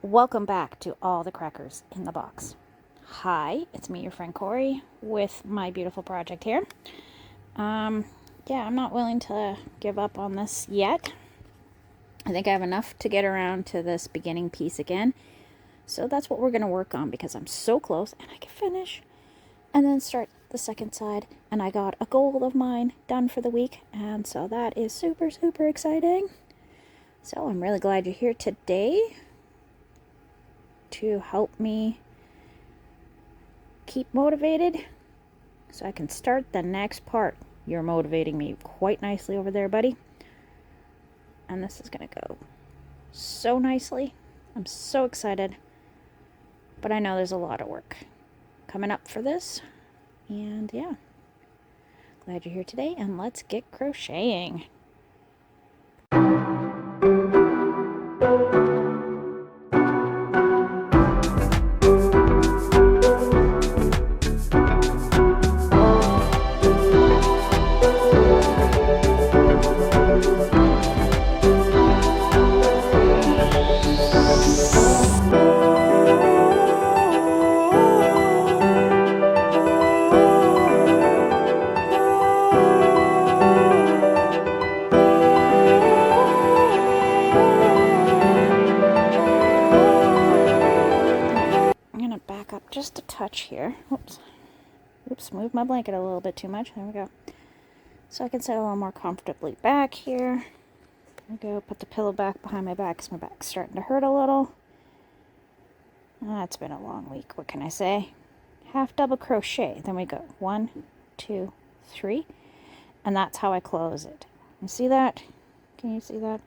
Welcome back to All the Crackers in the Box. Hi, it's me, your friend Corey, with my beautiful project here. Yeah, I'm not willing to give up on this yet. I think I have enough to get around to this beginning piece again. So that's what we're going to work on because I'm so close and I can finish and then start the second side. And I got a goal of mine done for the week. And so that is super, super exciting. So I'm really glad you're here today to help me keep motivated so I can start the next part. You're motivating me quite nicely over there, buddy. And this is going to go so nicely. I'm so excited. But I know there's a lot of work coming up for this. And yeah, glad you're here today. And let's get crocheting. Just a touch here. Oops, moved my blanket a little bit too much. There we go. So I can sit a little more comfortably back here. There we go. Put the pillow back behind my back because my back's starting to hurt a little. It's been a long week. What can I say? Half double crochet. Then we go 1, 2, 3. And that's how I close it. You see that? Can you see that?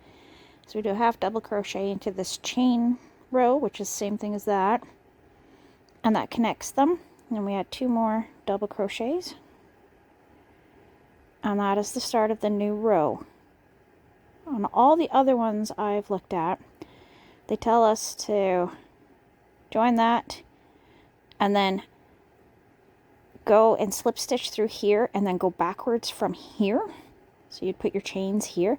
So we do a half double crochet into this chain row, which is the same thing as that. And that connects them. And we add 2 more double crochets. And that is the start of the new row. On all the other ones I've looked at, they tell us to join that and then go and slip stitch through here and then go backwards from here. So you'd put your chains here.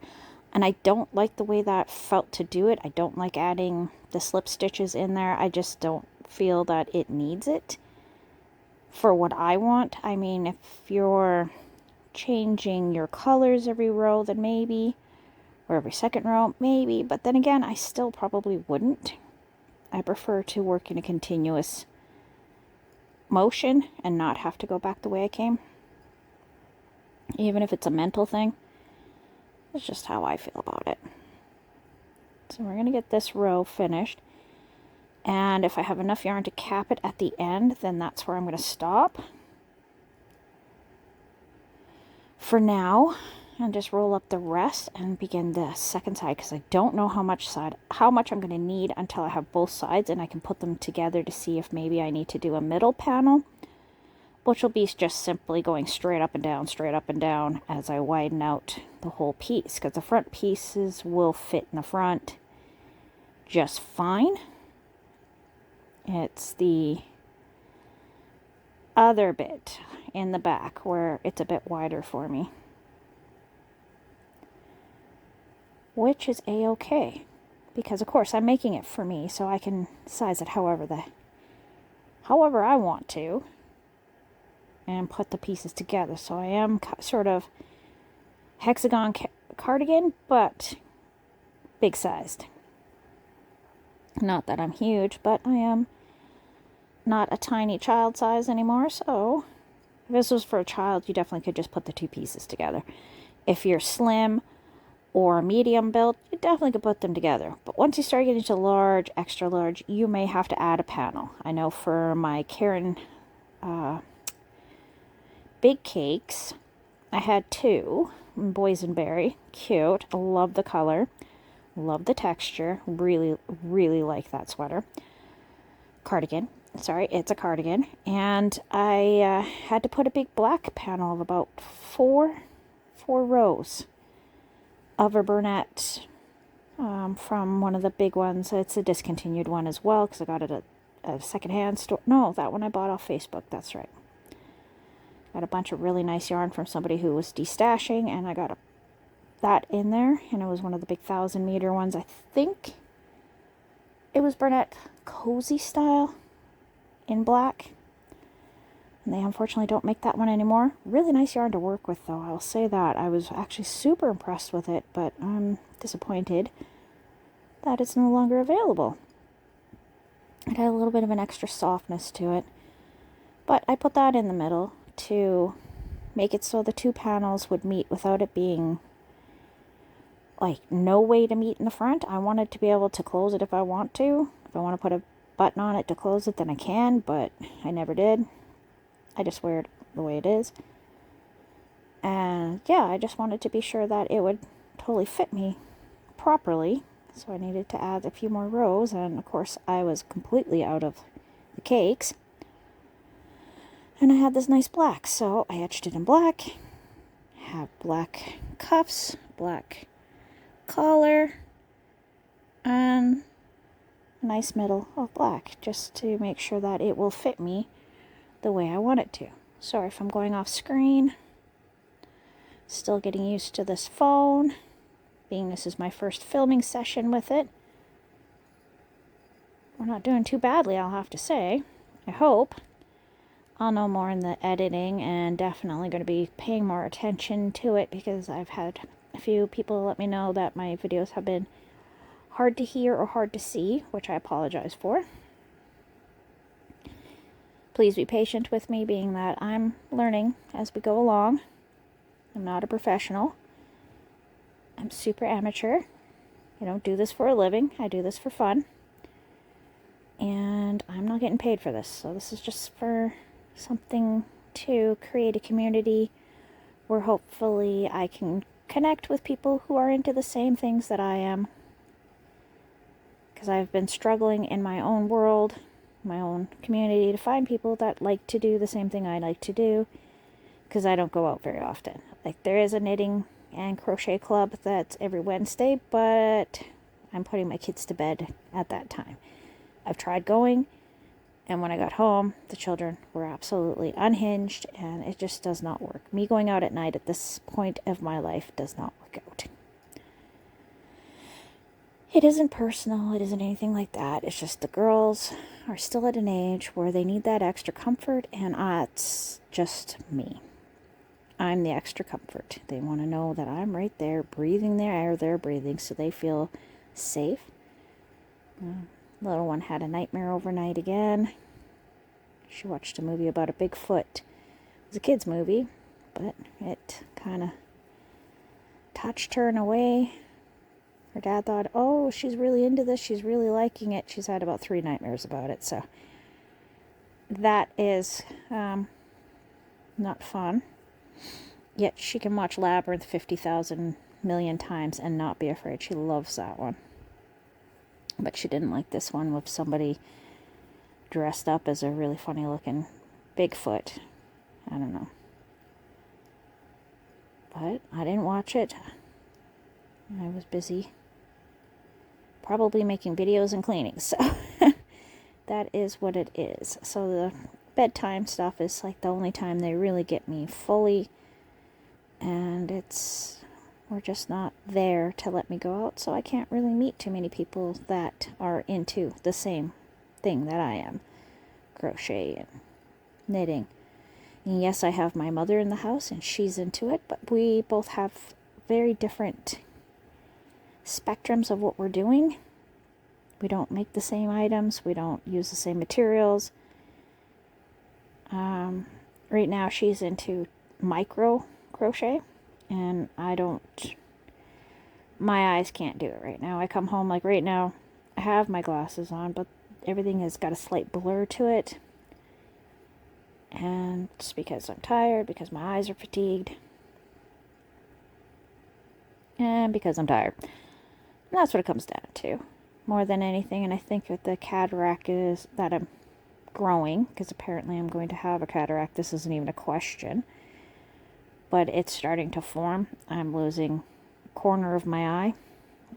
And I don't like the way that felt to do it. I don't like adding the slip stitches in there. I just don't feel that it needs it for what I want. I mean, if you're changing your colors every row, then maybe, or every second row, maybe, but then again, I still probably wouldn't. I prefer to work in a continuous motion and not have to go back the way I came, even if it's a mental thing. It's just how I feel about it. So we're going to get this row finished. And if I have enough yarn to cap it at the end, then that's where I'm going to stop for now, and just roll up the rest and begin the second side, because I don't know how much I'm going to need until I have both sides and I can put them together to see if maybe I need to do a middle panel, which will be just simply going straight up and down as I widen out the whole piece, because the front pieces will fit in the front just fine. It's the other bit in the back where it's a bit wider for me, which is a-okay, because of course I'm making it for me, so I can size it however I want to and put the pieces together. So I am sort of hexagon cardigan, but big sized. Not that I'm huge, but I am not a tiny child size anymore, so if this was for a child, you definitely could just put the 2 pieces together. If you're slim or medium built, you definitely could put them together. But once you start getting to large, extra large, you may have to add a panel. I know for my Caron big cakes, I had 2, boysenberry, cute. I love the color, love the texture, really, really like that sweater. Cardigan. Sorry, it's a cardigan. And I had to put a big black panel of about 4 rows of a Bernat from one of the big ones. It's a discontinued one as well, because I got it at a secondhand store. No, that one I bought off Facebook. That's right. Got a bunch of really nice yarn from somebody who was destashing, and I got that in there, and it was one of the big 1,000-meter ones. I think It was Bernat Cozy style in black. And they unfortunately don't make that one anymore. Really nice yarn to work with, though. I'll say that. I was actually super impressed with it, but I'm disappointed that it's no longer available. It had a little bit of an extra softness to it. But I put that in the middle to make it so the two panels would meet without it being like no way to meet in the front. I wanted to be able to close it if I want to. If I want to put a button on it to close it, then I can, but I never did. I just wear it the way it is. And yeah, I just wanted to be sure that it would totally fit me properly. So I needed to add a few more rows, and of course I was completely out of the cakes. And I had this nice black, so I etched it in black. Have black cuffs, black collar, and a nice middle of black, just to make sure that it will fit me the way I want it to. Sorry if I'm going off screen. Still getting used to this phone, being this is my first filming session with it. We're not doing too badly, I'll have to say. I hope. I'll know more in the editing, and definitely going to be paying more attention to it, because I've had a few people let me know that my videos have been hard to hear or hard to see, which I apologize for. Please be patient with me, being that I'm learning as we go along. I'm not a professional. I'm super amateur. I don't do this for a living. I do this for fun. And I'm not getting paid for this. So this is just for something to create a community where hopefully I can connect with people who are into the same things that I am. Because I've been struggling in my own world, my own community, to find people that like to do the same thing I like to do, because I don't go out very often. Like, there is a knitting and crochet club that's every Wednesday, but I'm putting my kids to bed at that time. I've tried going, and when I got home, the children were absolutely unhinged, and it just does not work. Me going out at night at this point of my life does not work out. It isn't personal, it isn't anything like that. It's just the girls are still at an age where they need that extra comfort, and it's just me. I'm the extra comfort. They want to know that I'm right there, breathing their air they're breathing, so they feel safe. Little one had a nightmare overnight again. She watched a movie about a Bigfoot. It was a kid's movie, but it kind of touched her in a way. Her dad thought, oh, she's really into this, she's really liking it. She's had about 3 nightmares about it, so that is not fun. Yet she can watch Labyrinth 50,000 million times and not be afraid. She loves that one. But she didn't like this one with somebody dressed up as a really funny looking Bigfoot. I don't know. But I didn't watch it. I was busy probably making videos and cleaning. So that is what it is. So the bedtime stuff is like the only time they really get me fully. And we're just not there to let me go out, so I can't really meet too many people that are into the same thing that I am. Crochet and knitting. And yes, I have my mother in the house, and she's into it, but we both have very different spectrums of what we're doing. We don't make the same items. We don't use the same materials. Right now, she's into micro crochet, and my eyes can't do it right now. I come home, like right now, I have my glasses on, but everything has got a slight blur to it. And it's because I'm tired, because my eyes are fatigued, and because I'm tired. And that's what it comes down to, more than anything. And I think that the cataract is that I'm growing, because apparently I'm going to have a cataract. This isn't even a question. But it's starting to form. I'm losing a corner of my eye,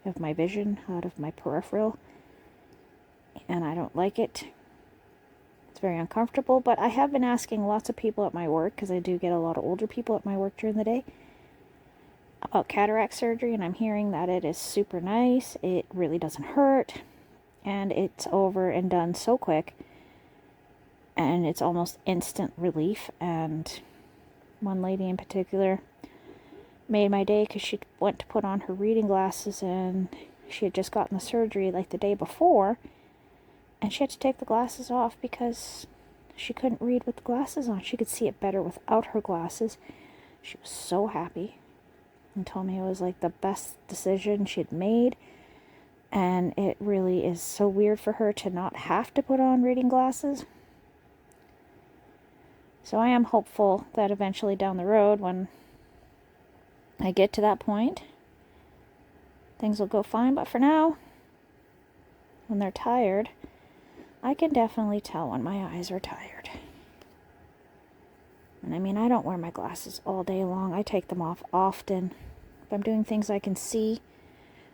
of my vision, out of my peripheral. And I don't like it. It's very uncomfortable. But I have been asking lots of people at my work, because I do get a lot of older people at my work during the day, about cataract surgery. And I'm hearing that it is super nice. It really doesn't hurt. and it's over and done so quick, and it's almost instant relief. And one lady in particular made my day because she went to put on her reading glasses, and she had just gotten the surgery like the day before, and she had to take the glasses off because she couldn't read with the glasses on. She could see it better without her glasses. She was so happy and told me it was like the best decision she'd made. And it really is so weird for her to not have to put on reading glasses. So I am hopeful that eventually down the road, when I get to that point, things will go fine. But for now, when they're tired, I can definitely tell when my eyes are tired. And I mean, I don't wear my glasses all day long. I take them off often. If I'm doing things I can see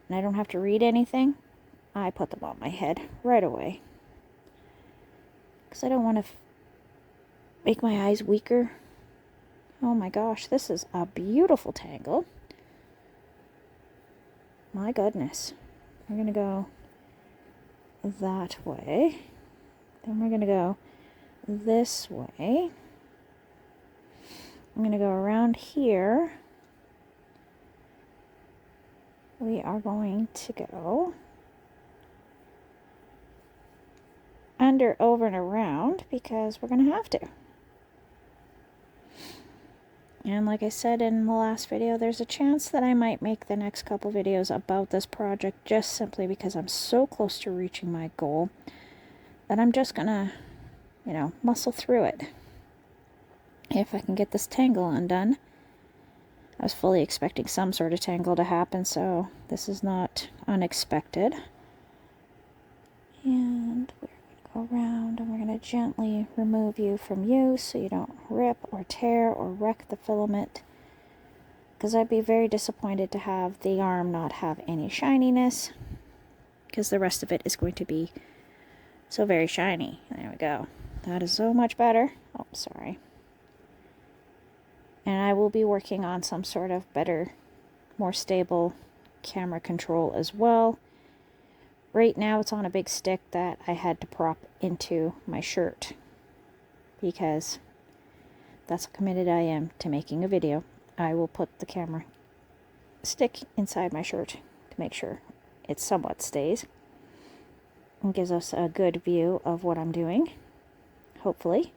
and I don't have to read anything, I put them on my head right away. Because I don't want to make my eyes weaker. Oh my gosh, this is a beautiful tangle. My goodness. We're going to go that way. Then we're going to go this way. I'm going to go around here. We are going to go under, over, and around because we're going to have to. And like I said in the last video, there's a chance that I might make the next couple videos about this project just simply because I'm so close to reaching my goal that I'm just going to, muscle through it. If I can get this tangle undone. I was fully expecting some sort of tangle to happen, so this is not unexpected. And we're going to go around and we're going to gently remove you from use so you don't rip or tear or wreck the filament. Because I'd be very disappointed to have the arm not have any shininess, because the rest of it is going to be so very shiny. There we go. That is so much better. Oh, sorry. And I will be working on some sort of better, more stable camera control as well. Right now it's on a big stick that I had to prop into my shirt because that's how committed I am to making a video. I will put the camera stick inside my shirt to make sure it somewhat stays and gives us a good view of what I'm doing, hopefully.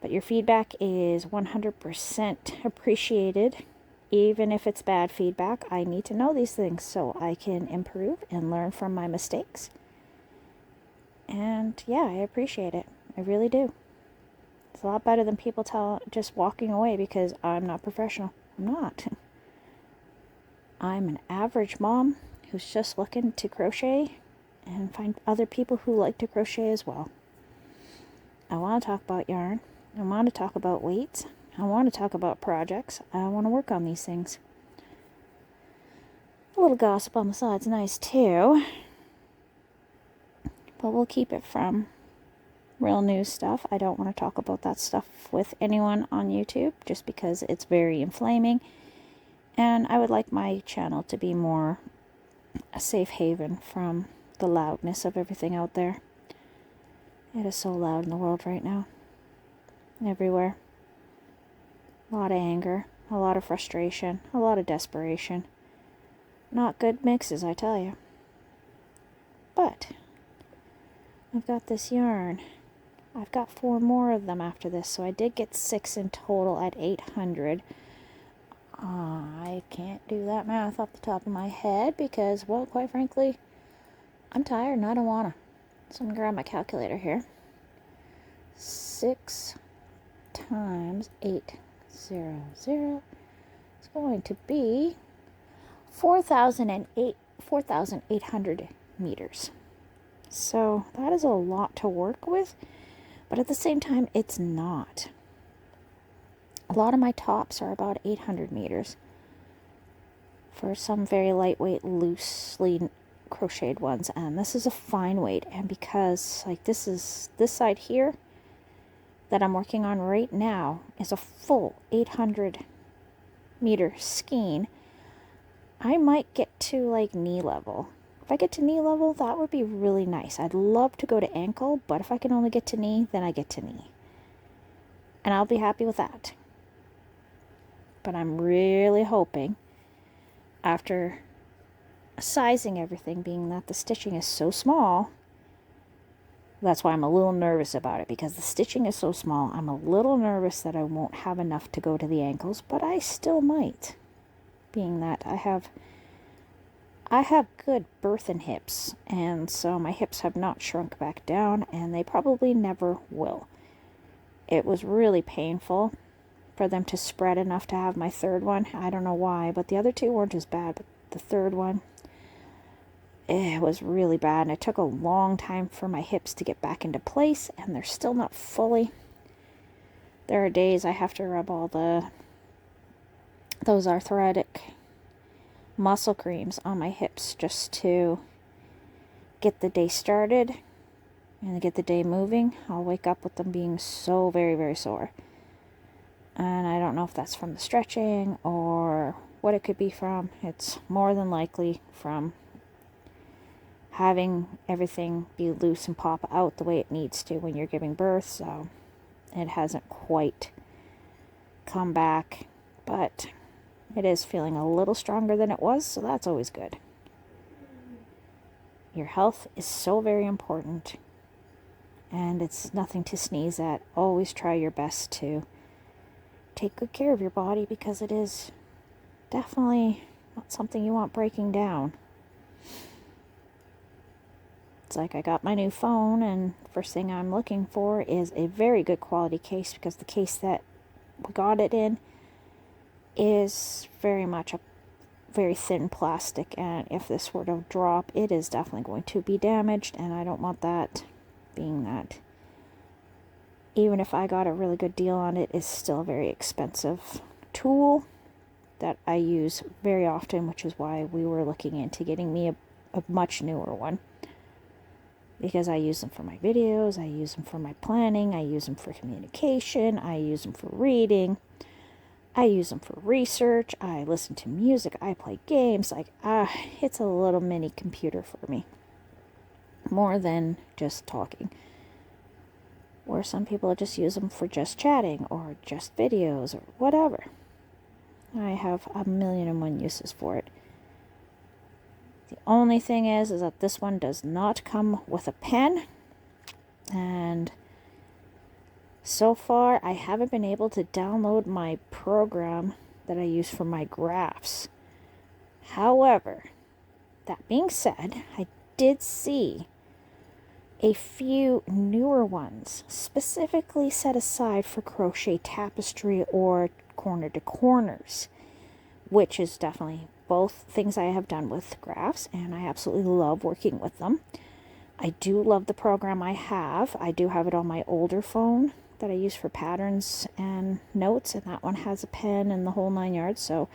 But your feedback is 100% appreciated. Even if it's bad feedback, I need to know these things so I can improve and learn from my mistakes. And yeah, I appreciate it. I really do. It's a lot better than people just walking away because I'm not professional. I'm not. I'm an average mom who's just looking to crochet and find other people who like to crochet as well. I want to talk about yarn. I want to talk about weights. I want to talk about projects. I want to work on these things. A little gossip on the side's nice too. But we'll keep it from real news stuff. I don't want to talk about that stuff with anyone on YouTube just because it's very inflaming. And I would like my channel to be more a safe haven from the loudness of everything out there. It is so loud in the world right now. Everywhere. A lot of anger, a lot of frustration, a lot of desperation. Not good mixes, I tell you. But I've got this yarn. I've got 4 more of them after this, so I did get 6 in total at 800. I can't do that math off the top of my head because, well, quite frankly, I'm tired and I don't want to. So I'm going to grab my calculator here. 6 times 800 is going to be 4,800 meters. So that is a lot to work with, but at the same time, it's not. A lot of my tops are about 800 meters for some very lightweight, loosely crocheted ones, and this is a fine weight. And because like this side here that I'm working on right now is a full 800 meter skein, I might get to like knee level If I get to knee level, that would be really nice. I'd love to go to ankle, but if I can only get to knee, then I get to knee. And I'll be happy with that. But I'm really hoping, after sizing everything, being that the stitching is so small, that's why I'm a little nervous about it, because the stitching is so small. I'm a little nervous that I won't have enough to go to the ankles, but I still might, being that I have good birth and hips, and so my hips have not shrunk back down, and they probably never will. It was really painful for them to spread enough to have my third one. I don't know why, but the other two weren't as bad, but the third one, it was really bad, and it took a long time for my hips to get back into place, and they're still not fully. There are days I have to rub all those arthritic muscle creams on my hips just to get the day started and get the day moving. I'll wake up with them being so very, very sore. And I don't know if that's from the stretching or what it could be from. It's more than likely from having everything be loose and pop out the way it needs to when you're giving birth. So it hasn't quite come back, but it is feeling a little stronger than it was, so that's always good. Your health is so very important, and it's nothing to sneeze at. Always try your best to take good care of your body, because it is definitely not something you want breaking down. It's like I got my new phone, and first thing I'm looking for is a very good quality case, because the case that we got it in is very much a very thin plastic, and if this were to drop, it is definitely going to be damaged, and I don't want that, being that even if I got a really good deal on it, it's still a very expensive tool that I use very often, which is why we were looking into getting me a much newer one, because I use them for my videos, I use them for my planning, I use them for communication, I use them for reading, I use them for research, I listen to music, I play games. It's a little mini computer for me, more than just talking. Where some people just use them for just chatting or just videos or whatever. I have a million and one uses for it. The only thing is that this one does not come with a pen, and so far I haven't been able to download my program that I use for my graphs. However, that being said, I did see a few newer ones specifically set aside for crochet tapestry or corner to corners, which is definitely both things I have done with graphs, and I absolutely love working with them. I do love the program I have. I do have it on my older phone that I use for patterns and notes, and that one has a pen and the whole 9 yards, so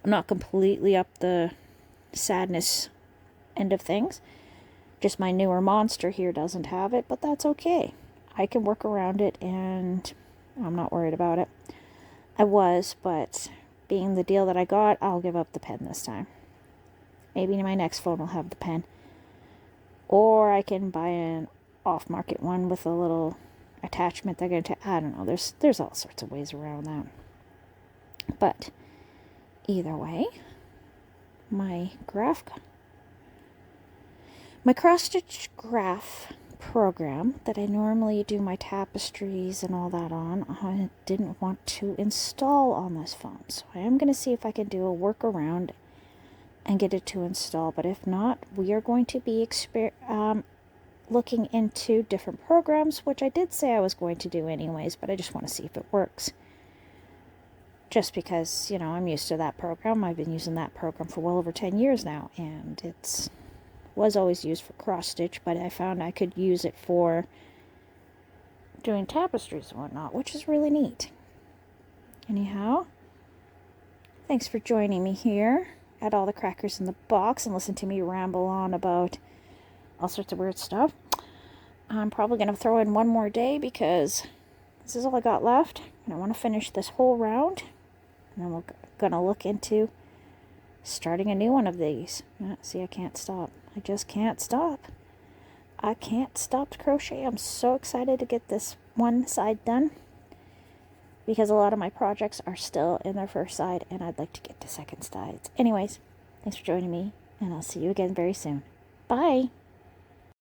I'm not completely up the sadness end of things. Just my newer monster here doesn't have it, but that's okay. I can work around it, and I'm not worried about it. I was, but being the deal that I got, I'll give up the pen this time. Maybe my next phone will have the pen. Or I can buy an off-market one with a little attachment they're going to, I don't know, there's all sorts of ways around that. But either way, my cross-stitch graph program that I normally do my tapestries and all that on, I didn't want to install on this phone. So I am going to see if I can do a workaround and get it to install. But if not, we are going to be looking into different programs, which I did say I was going to do anyways, but I just want to see if it works. Just because, I'm used to that program. I've been using that program for well over 10 years now, and it's was always used for cross stitch, but I found I could use it for doing tapestries and whatnot, which is really neat. Anyhow, thanks for joining me here at All the Crackers in the Box and listen to me ramble on about all sorts of weird stuff. I'm probably going to throw in one more day because this is all I got left, and I want to finish this whole round, and then we're going to look into starting a new one of these. See, I can't stop. I just can't stop. I can't stop to crochet. I'm so excited to get this one side done because a lot of my projects are still in their first side and I'd like to get to second sides. Anyways, thanks for joining me and I'll see you again very soon. Bye.